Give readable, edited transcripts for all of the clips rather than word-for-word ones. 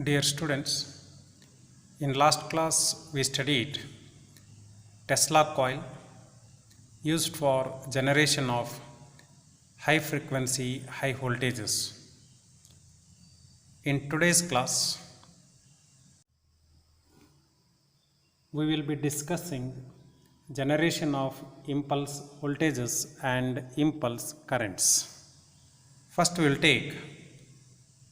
Dear students, in last class we studied Tesla coil used for generation of high frequency, high voltages. In today's class, we will be discussing generation of impulse voltages and impulse currents. First, we will take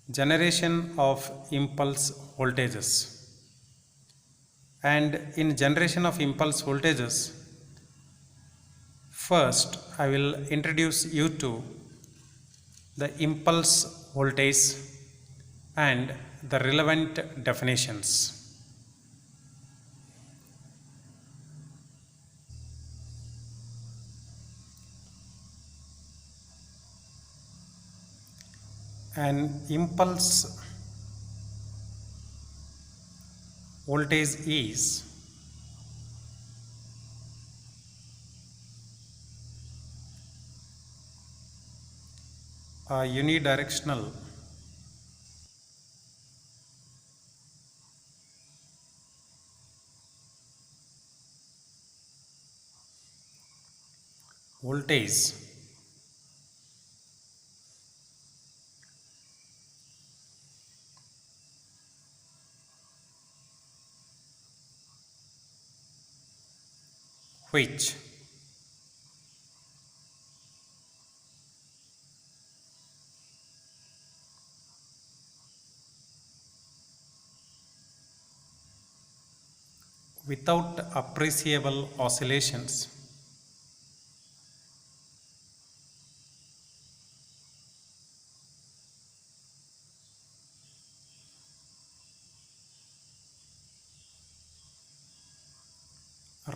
generation of impulse voltages. And in generation of impulse voltages, first I will introduce you to the impulse voltage and the relevant definitions. An impulse voltage is a unidirectional voltage which without appreciable oscillations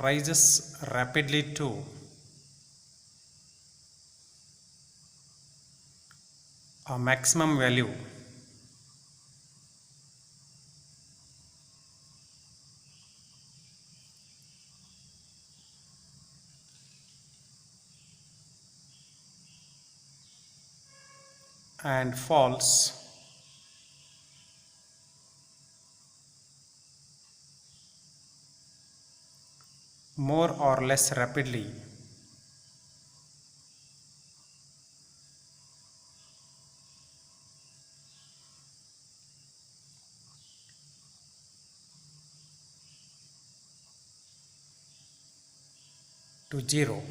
rises rapidly to a maximum value and falls more or less rapidly to zero.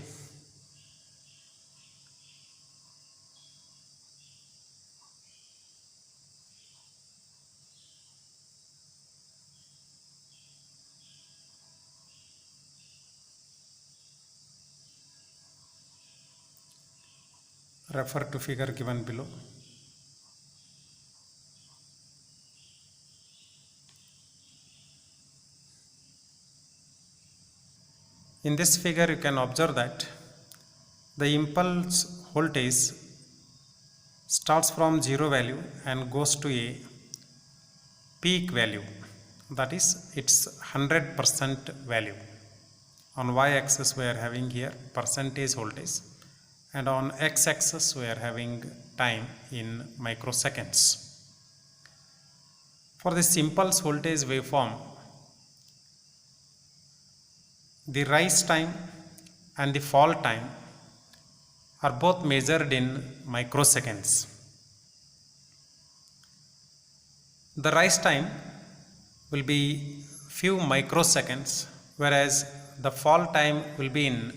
Refer to figure given below. In this figure, you can observe that the impulse voltage starts from zero value and goes to a peak value, that is its 100% value. On y-axis we are having here percentage voltage, and on x-axis we are having time in microseconds. For this impulse voltage waveform, the rise time and the fall time are both measured in microseconds. The rise time will be few microseconds, whereas the fall time will be in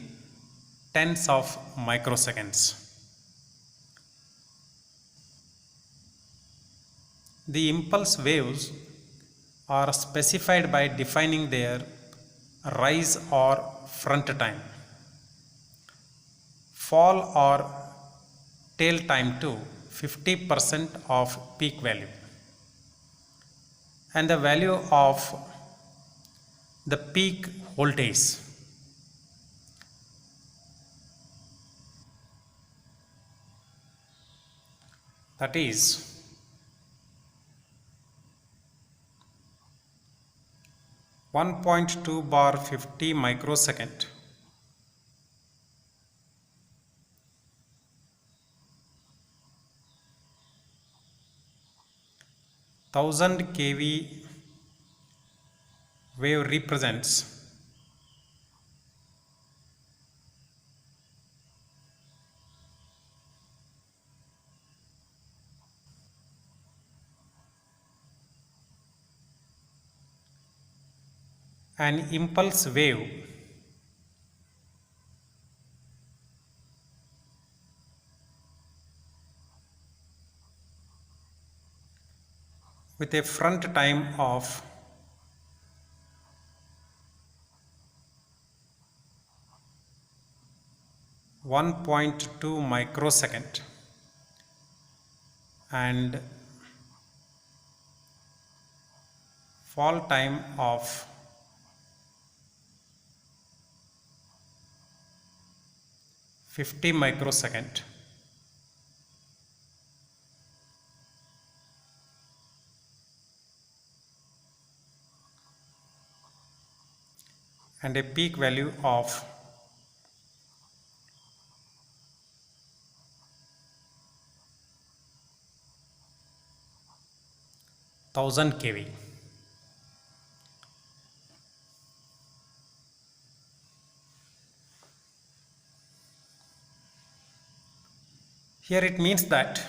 tens of microseconds. The impulse waves are specified by defining their rise or front time, fall or tail time to 50% of peak value, and the value of the peak voltage. That is 1.2 bar 50 microsecond 1000 kV wave represents an impulse wave with a front time of 1.2 microsecond and fall time of 50 microsecond and a peak value of 1000 kV. Here it means that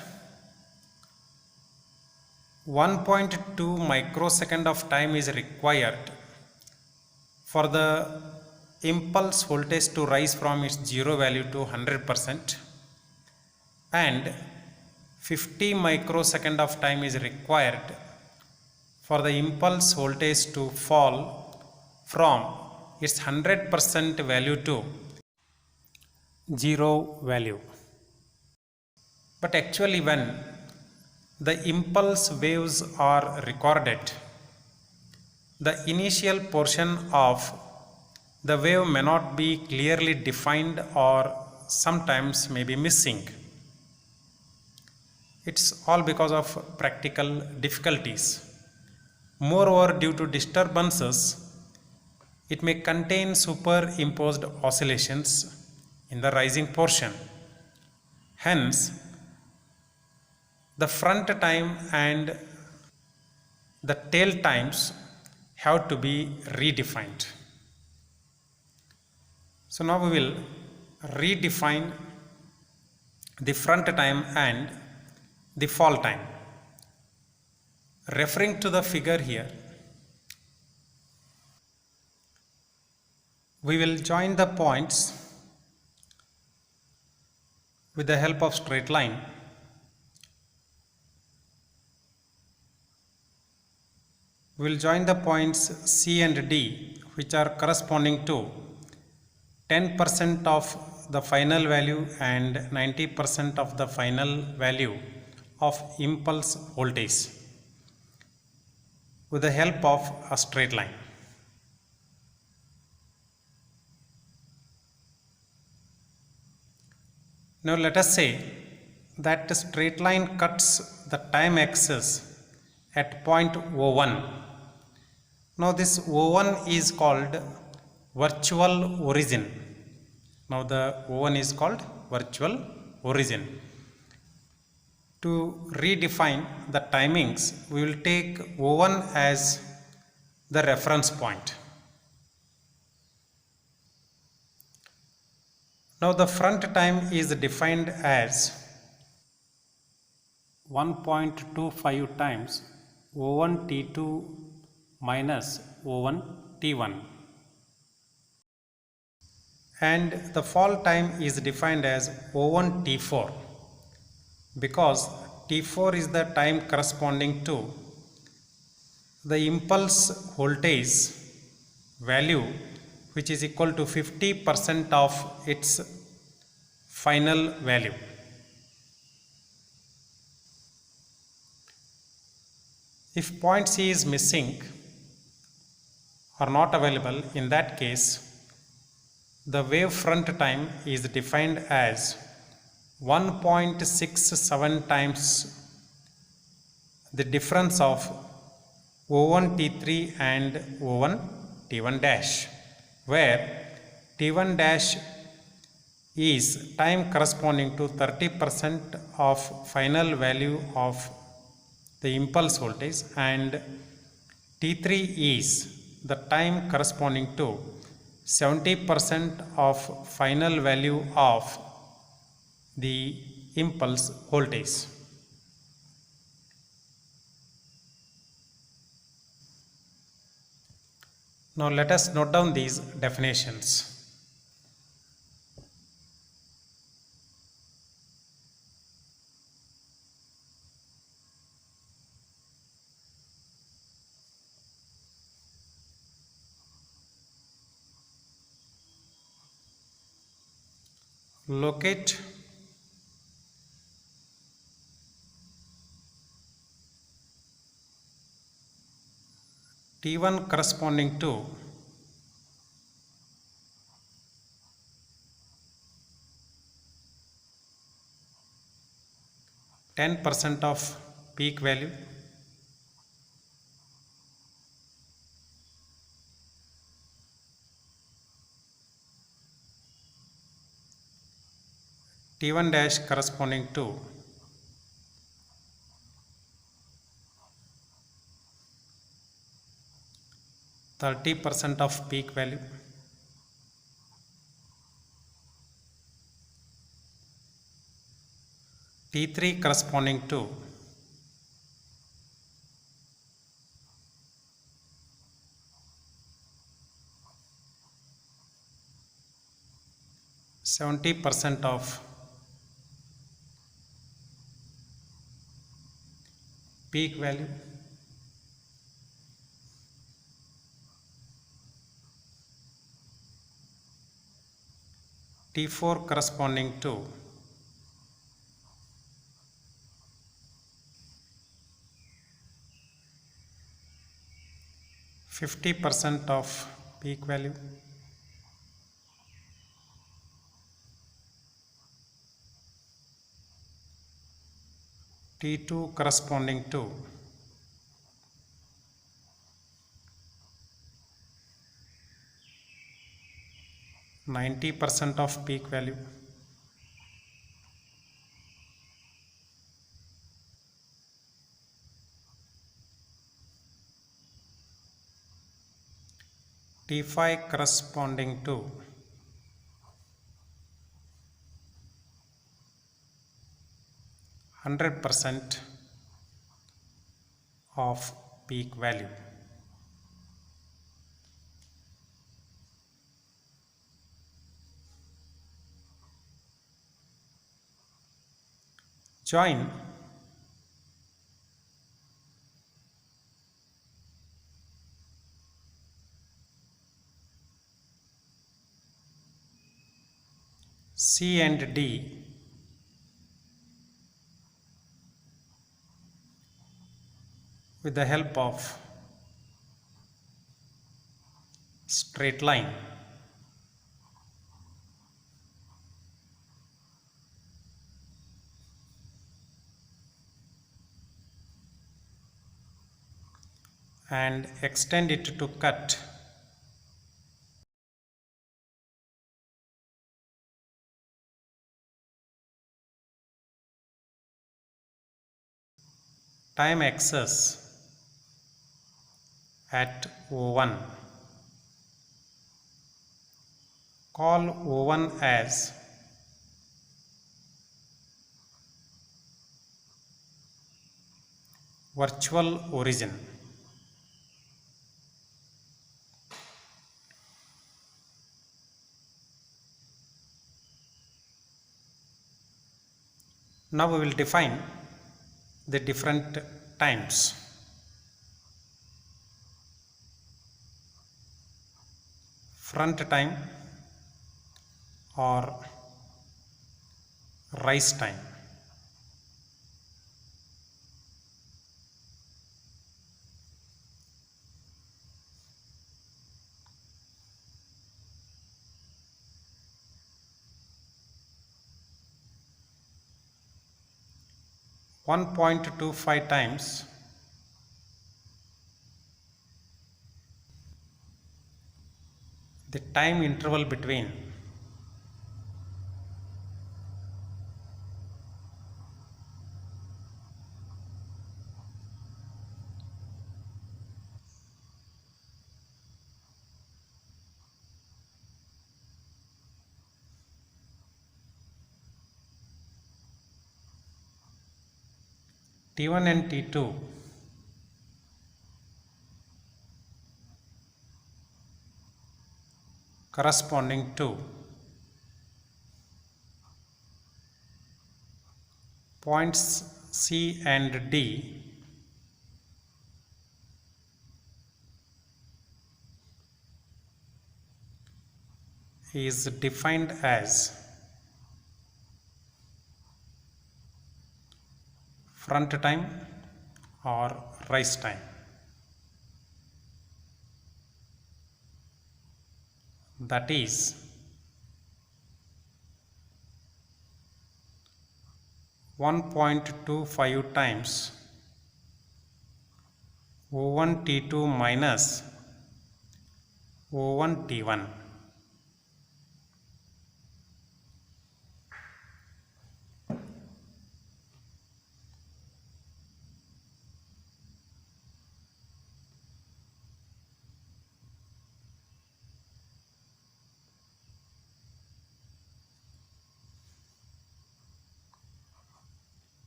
1.2 microsecond of time is required for the impulse voltage to rise from its zero value to 100%, and 50 microsecond of time is required for the impulse voltage to fall from its 100% value to zero value. But actually, when the impulse waves are recorded, the initial portion of the wave may not be clearly defined or sometimes may be missing. It's all because of practical difficulties. Moreover, due to disturbances, it may contain superimposed oscillations in the rising portion. Hence, the front time and the tail times have to be redefined. So now we will redefine the front time and the fall time. Referring to the figure here, we will join the points with the help of straight line. We will join the points C and D, which are corresponding to 10% of the final value and 90% of the final value of impulse voltage, with the help of a straight line. Now let us say that the straight line cuts the time axis at point O1. Now this O1 is called virtual origin. Now the O1 is called virtual origin. To redefine the timings, we will take O1 as the reference point. Now the front time is defined as 1.25 times O1 T2 minus O1 T1, and the fall time is defined as O1 T4, because T4 is the time corresponding to the impulse voltage value, which is equal to 50% of its final value. If point C is missing or not available, in that case the wave front time is defined as 1.67 times the difference of O1 T3 and O1 T1 dash, where T1 dash is time corresponding to 30% of final value of the impulse voltage, and T3 is the time corresponding to 70% of final value of the impulse voltage. Now let us note down these definitions. Locate T1 corresponding to 10% of peak value, T1 dash corresponding to 30% of peak value, T3 corresponding to 70% of peak value, T4 corresponding to 50% of peak value, T2 corresponding to 90% of peak value, T5 corresponding to 100% of peak value. Join C and D with the help of straight line. And extend it to cut time axis at O1. Call O1 as virtual origin. Now we will define the different times. Front time or rise time. (1.25 times the time interval between T1 and T2 corresponding to points C and D is defined as front time or rise time. That is 1.25 times O1 T2 minus O1 T1.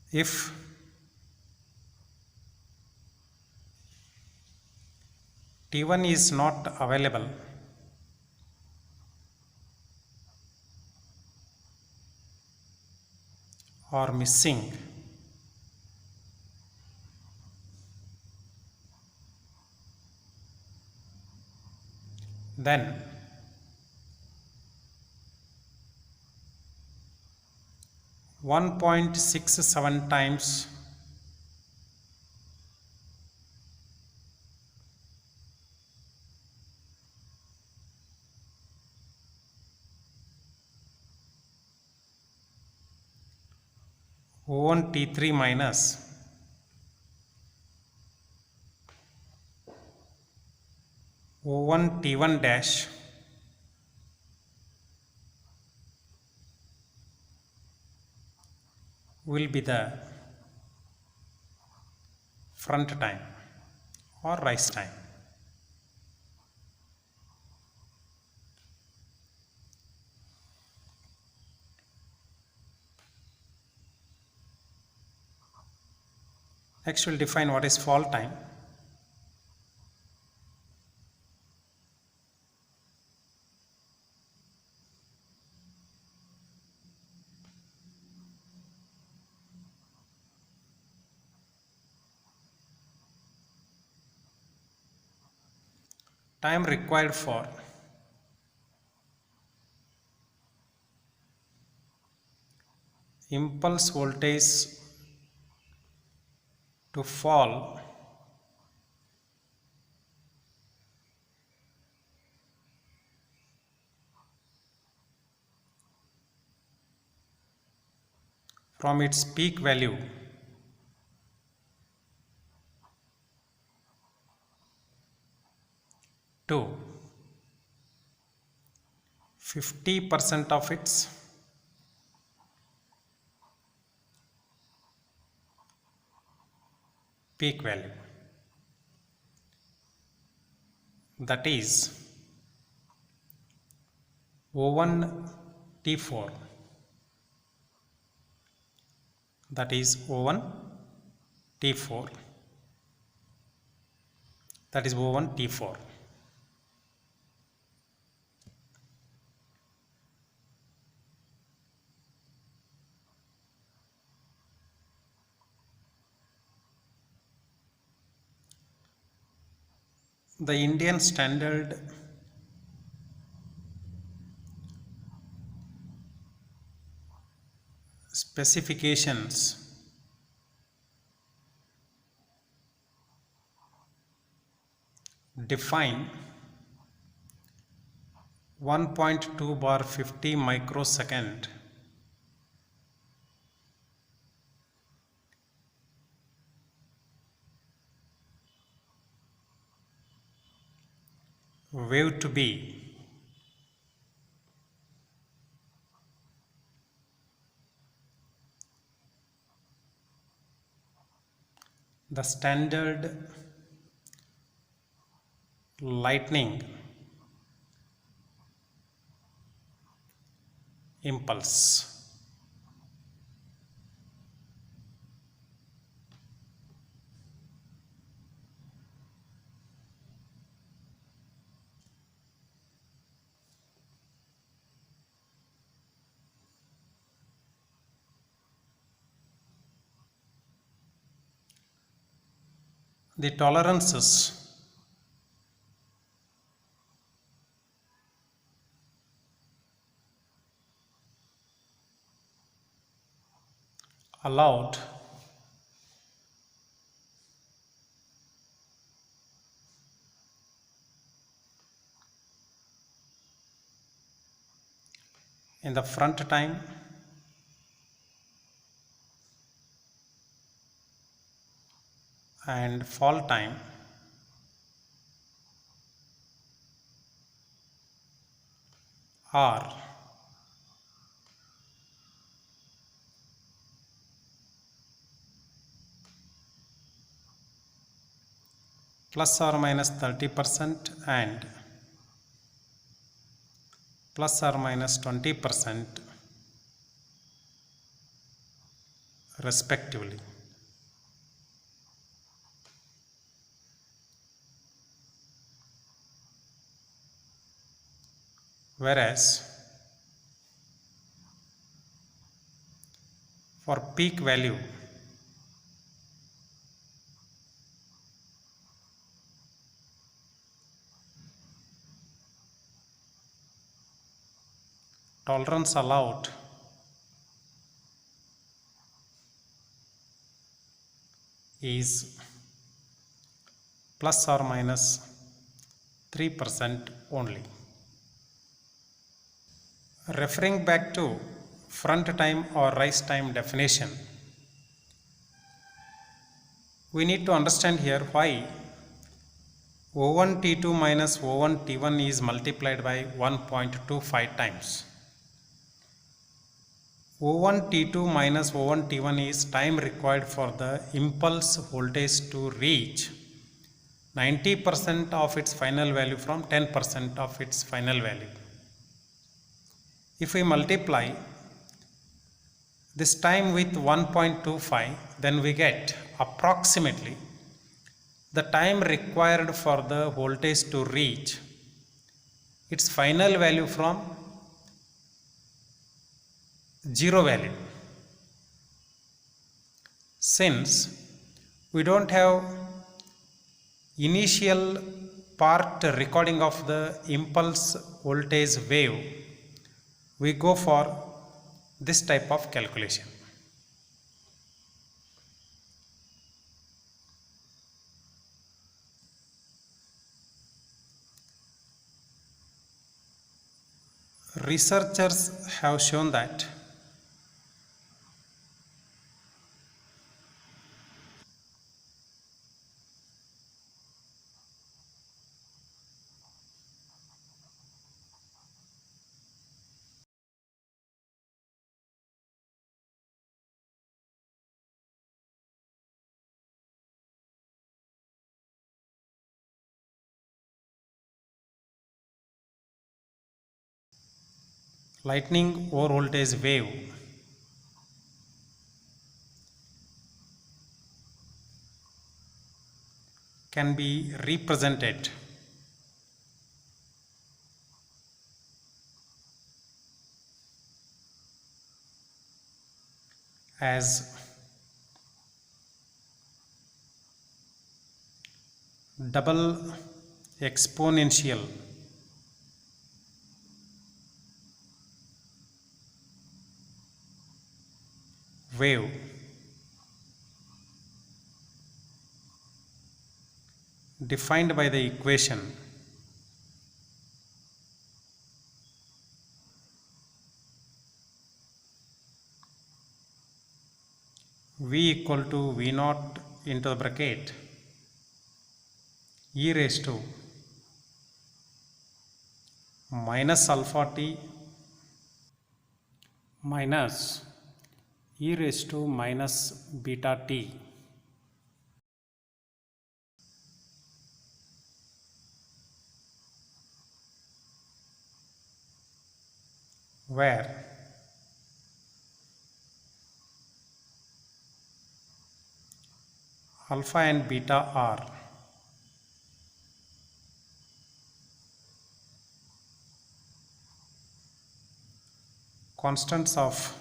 If T1 is not available, or missing, then one 1.67 times O1 T3 minus O1 T1 dash will be the front time or rise time. Next we'll define what is fall time. Time required for impulse voltage to fall from its peak value to 50% of its peak value, that is O1 T4, that is O1 T4, that is O1 T4. The Indian standard specifications define 1.2 bar 50 microsecond wave to be the standard lightning impulse. the tolerances allowed in the front time and fall time are plus or minus 30% and plus or minus 20% respectively. Whereas for peak value tolerance allowed is plus or minus 3% only. Referring back to front time or rise time definition, we need to understand here why O1 T2 minus O1 T1 is multiplied by 1.25 times. O1 T2 minus O1 T1 is time required for the impulse voltage to reach 90% of its final value from 10% of its final value. If we multiply this time with 1.25, then we get approximately the time required for the voltage to reach its final value from zero value. Since we don't have initial part recording of the impulse voltage wave, we go for this type of calculation. Researchers have shown that lightning over voltage wave can be represented as double exponential wave defined by the equation V equal to V naught into the bracket e raised to minus alpha t minus e raised to minus beta t, where alpha and beta are constants of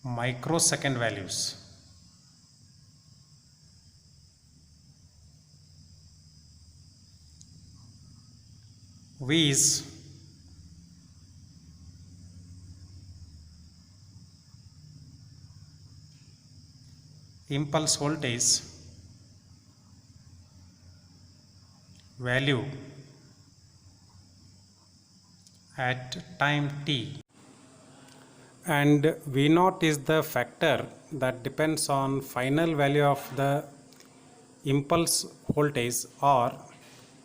microsecond values. V is impulse voltage value at time t, and V naught is the factor that depends on final value of the impulse voltage or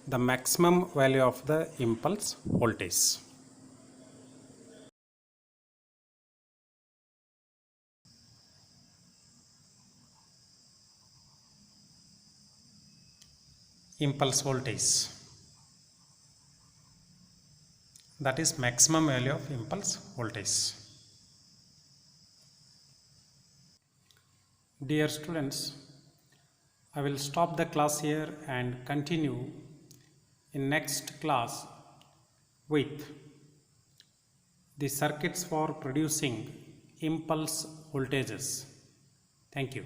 the maximum value of the impulse voltage. Impulse voltage, that is maximum value of impulse voltage. Dear students, I will stop the class here and continue in next class with the circuits for producing impulse voltages. Thank you.